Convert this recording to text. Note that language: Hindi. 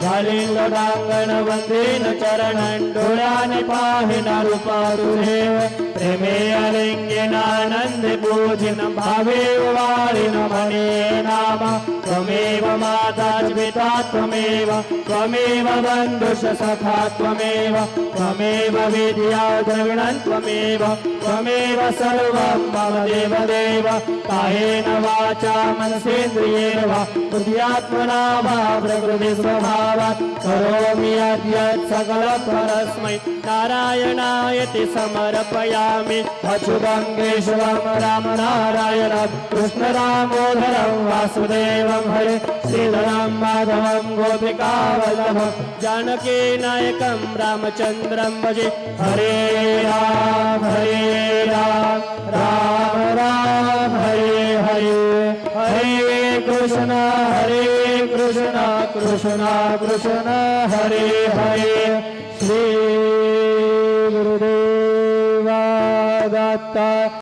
जालिंगडांगण वंदेन चरणं डोळ्याने पाहिना रूपा तुझे प्रेमे अलिंगनानंदे पूजिन भावे वारिन मने नाम त्वमेव माता पिता त्वमेव बन्धुश सखा त्वमेव विद्या द्रविणं त्वमेव सर्वं मम देवदेव कायेन वाचा मनसेन्द्रियेण वा बुद्ध्यात्मना वा प्रकृति स्वभावात् करोमि यद्यत् सकलं परस्मै नारायणायति समर्पयामि अच्युतं केशवं रामनारायणं कृष्णदामोदरं वासुदेवं हरे श्रीधरं माधवं गोपिकावल्लभं जानकीनायकं रामचन्द्रं भजे हरे राम राम राम हरे हरे हरे कृष्ण कृष्ण कृष्ण हरे हरे श्री गुरुदेव दत्त।